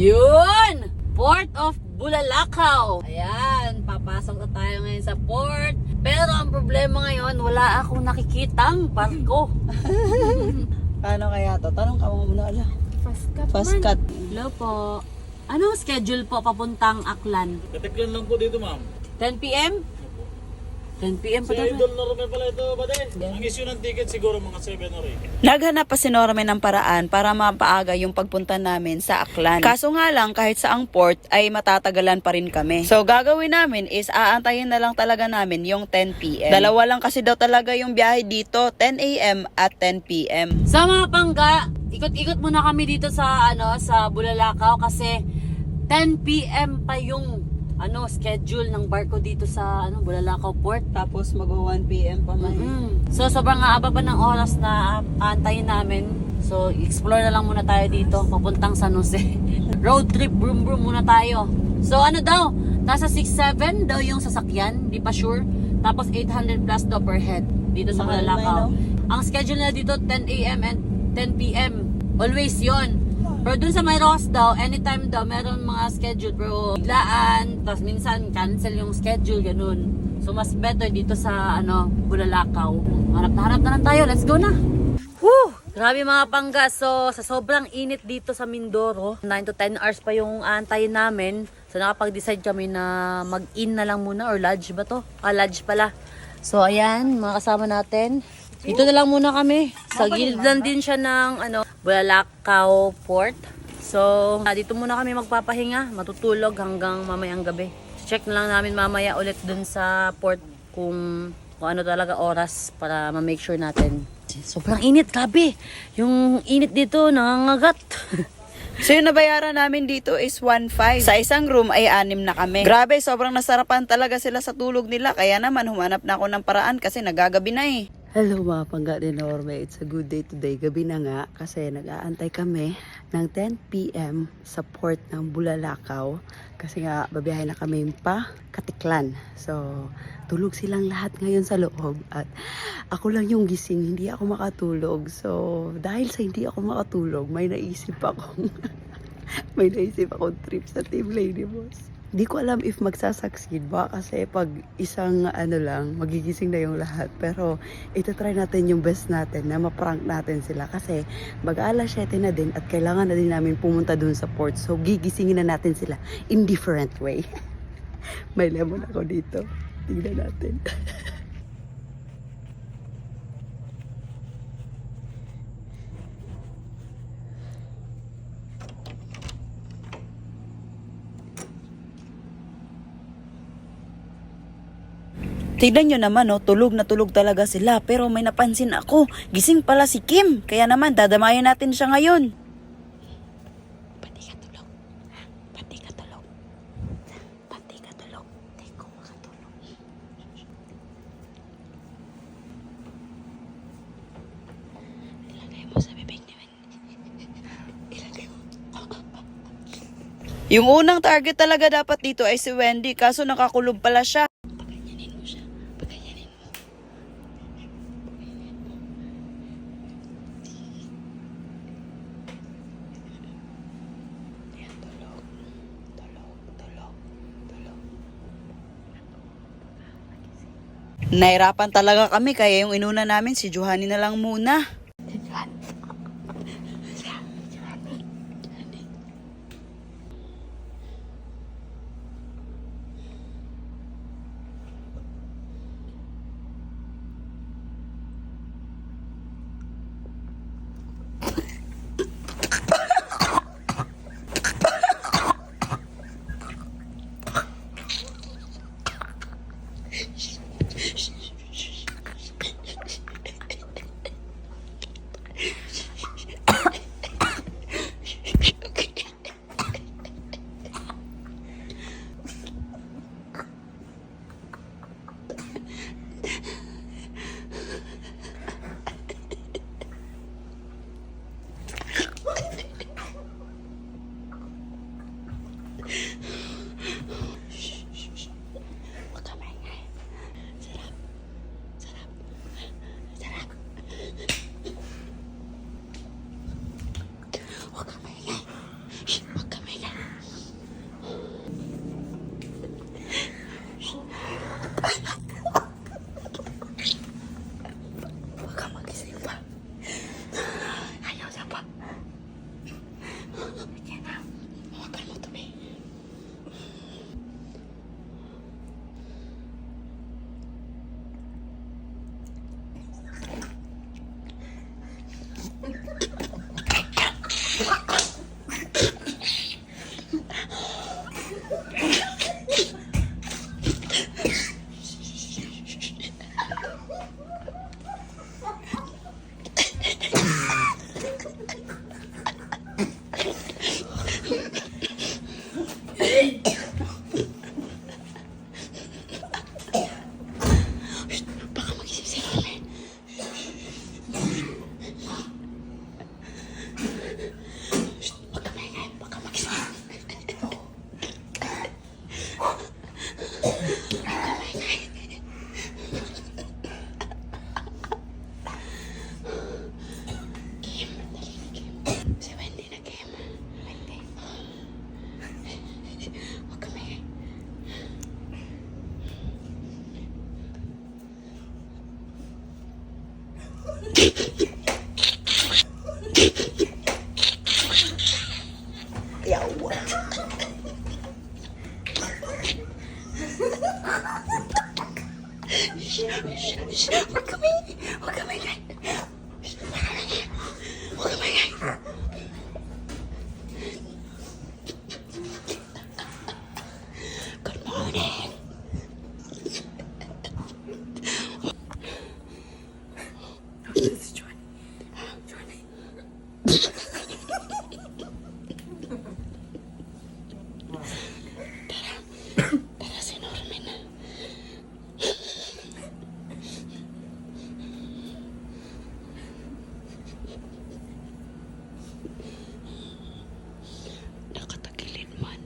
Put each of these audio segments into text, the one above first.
Yun! Port of Bulalakaw. Ayan, papasok na tayo ngayon sa port. Pero ang problema ngayon, wala akong nakikitang barko. Paano kaya to? Tanong ka mo muna, ala. Fast cut. Hello po. Anong schedule po papuntang Aklan? Katiklan lang po dito, ma'am. 10 p.m.? 10 p.m. pa Si daw. Idol Norman pala ito, bade. Ang issue ng ticket siguro mga 7 or 8. Naghanap pa si Norman ng paraan para mapaaga yung pagpunta namin sa Aklan. Kaso nga lang, kahit sa ang port ay matatagalan pa rin kami. So gagawin namin is aantayin na lang talaga namin yung 10 p.m. Dalawa lang kasi daw talaga yung biyahe dito, 10 a.m. at 10 p.m. Sa mga pangga, ikot-ikot muna kami dito sa sa Bulalakaw kasi 10 p.m. pa yung schedule ng barko dito sa Bulalakaw Port. Tapos mag-1 p.m. pa man. So sobrang haba pa ng oras na aantayin namin. So explore na lang muna tayo dito papuntang San Jose. Road trip, broom muna tayo. So daw, nasa 6-7 daw yung sasakyan, di pa sure. Tapos 800 plus daw per head dito sa Mahal Bulalakaw. ba, Ang schedule na dito 10 a.m. and 10 p.m. Always yon. Pero dun sa may Ross daw, anytime daw, meron mga schedule. Pero biglaan, tapos minsan cancel yung schedule, ganun. So mas better dito sa Bulalakaw. Hanap na lang tayo, let's go na! Woo! Grabe mga pangga. So sa sobrang init dito sa Mindoro, 9 to 10 hours pa yung aantayin namin. So nakapag-decide kami na mag-in na lang muna, or lodge ba to? Lodge pala. So ayan, mga kasama natin. Dito na lang muna kami. Sa gilid lang din siya ng Bulalakaw Port. So, dito muna kami magpapahinga, matutulog hanggang mamayang gabi. Check na lang namin mamaya ulit dun sa port kung ano talaga oras para ma-make sure natin. Sobrang init, grabe. Yung init dito, nangangagat. So yung nabayaran namin dito is 1.5. Sa isang room ay 6 na kami. Grabe, sobrang nasarapan talaga sila sa tulog nila. Kaya naman humanap na ako ng paraan kasi nagagabi na eh. Hello mga pangga ni Norme, it's a good day today. Gabi na nga kasi nag-aantay kami ng 10 p.m. sa port ng Bulalakaw. Kasi nga babiyahe na kami pa Katiklan. So tulog silang lahat ngayon sa loob at ako lang yung gising, hindi ako makatulog. So dahil sa hindi ako makatulog, may naisip akong trip sa Team Lady Boss. Di ko alam if magsasucceed ba kasi pag isang lang, magigising na yung lahat. Pero ito try natin yung best natin na maprank natin sila kasi mag-alas 7 na din at kailangan na din namin pumunta dun sa port. So gigisingin na natin sila in different way. May lemon ako dito. Tingnan natin. Tignan nyo naman, tulog na tulog talaga sila. Pero may napansin ako, gising pala si Kim. Kaya naman, dadamayan natin siya ngayon. Pati ka tulog. Pati ka tulog. Pati ka tulog. Hindi ko makatulog. Ilagay mo sa bibig ni Wendy. Ilagay mo. Yung unang target talaga dapat dito ay si Wendy. Kaso nakakulog pala siya. Nahirapan talaga kami kaya yung inuna namin si Johanny na lang muna. Huwag kami. Huwag kami. Huwag kami. Good morning. This is Johnny. Johnny. Tara, si Norman. Nakatagilid man.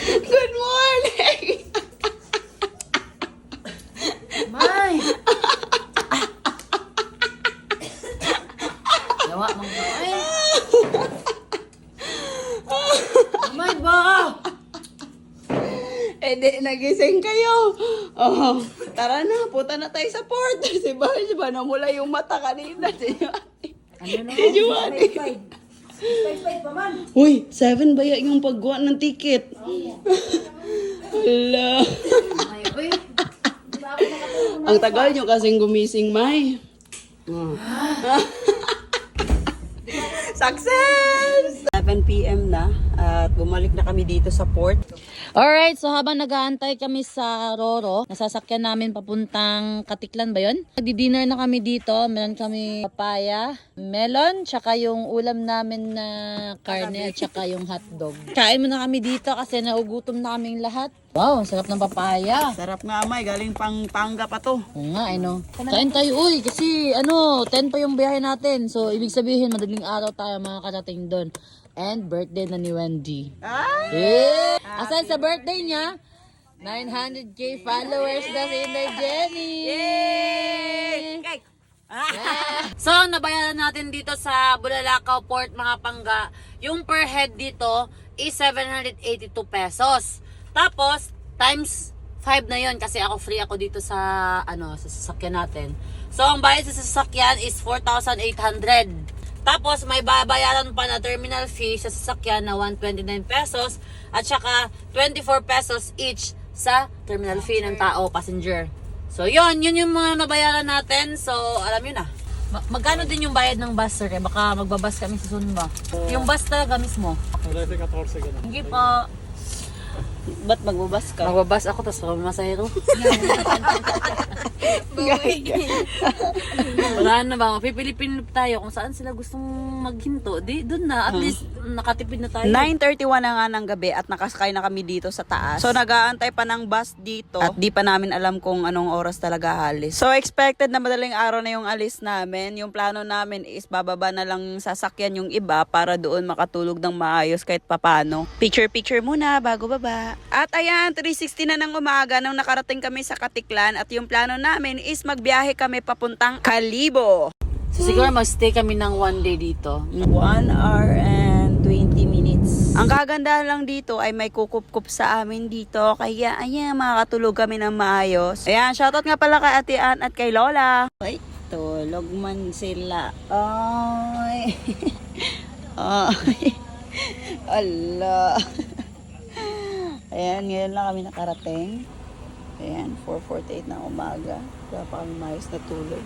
Good morning! May! Yawa, mga ay! May ba? Eh di, nagising kayo. Oh, tara na, punta na tayo sa port. Si Barge ba namula yung mata kanina? Si Joanny. Uy, 7 ba yung paggawa ng ticket? Hala. Ang tagal nyo kasing gumising, May. Success! 7 p.m. na at bumalik na kami dito sa port. Alright, so habang nag-aantay kami sa Roro, nasasakyan namin papuntang Katiklan ba yun? Nagdi-dinner na kami dito, meron kami papaya, melon, tsaka yung ulam namin na karne, tsaka yung hotdog. Kain muna kami dito kasi naugutom na kaming lahat. Wow, ang sarap ng papaya. Sarap nga, May. Galing pang Panga pa to. Oo nga, ano. Kain tayo, uy, kasi 10 pa yung biyahe natin. So, ibig sabihin, madaling araw tayo makakarating doon. And birthday na ni Wendy. Ay! Yeah! Aside sa birthday niya, 900k followers na si Inday Jenny! Yay! Cake! Yeah. So, nabayaran natin dito sa Bulalakaw Port, mga pangga. Yung per head dito is 782 pesos. Tapos, times 5 na yon kasi ako free ako dito sa, sa sasakyan natin. So, ang bayad sa sasakyan is 4,800. Tapos, may babayaran pa na terminal fee sa sasakyan na 129 pesos at saka 24 pesos each sa terminal fee ng tao, passenger. So, yun yung mga nabayaran natin. So, alam yun na. Magkano din yung bayad ng bus, sir? Eh, baka magbabas kami sa Sunba. Yung bus talaga mismo. Dati 14 ganun. Hindi po. Ba't magbabas ka? Magbabas ako, tapos masahero. Wala na ba? Pipilipin tayo kung saan sila gustong maghinto. Di, doon na. At least, nakatipid na tayo. 9:31 na nga ng gabi at nakasakay na kami dito sa taas. So nag-aantay pa ng bus dito at di pa namin alam kung anong oras talaga alis. So expected na madaling araw na yung alis namin. Yung plano namin is bababa na lang sasakyan yung iba para doon makatulog ng maayos kahit papano. Picture muna bago baba. At ayan, 3:60 na ng umaga nung nakarating kami sa Katiklan at yung plano namin is magbiyahe kami papuntang Kalibo. So, siguro mag-stay kami ng 1 day dito. 1 hour and 20 minutes. Ang kagandahan lang dito ay may kukup-kup sa amin dito. Kaya ayan, makakatulog kami ng maayos. Ayan, shoutout nga pala kay Ate Ann at kay Lola. Ay, tulog man sila. Ay. Ay. Allah. Ayan, ngayon lang kami nakarating. Ayan, 4:48 ng umaga. Wala pa kami maayos na tulog.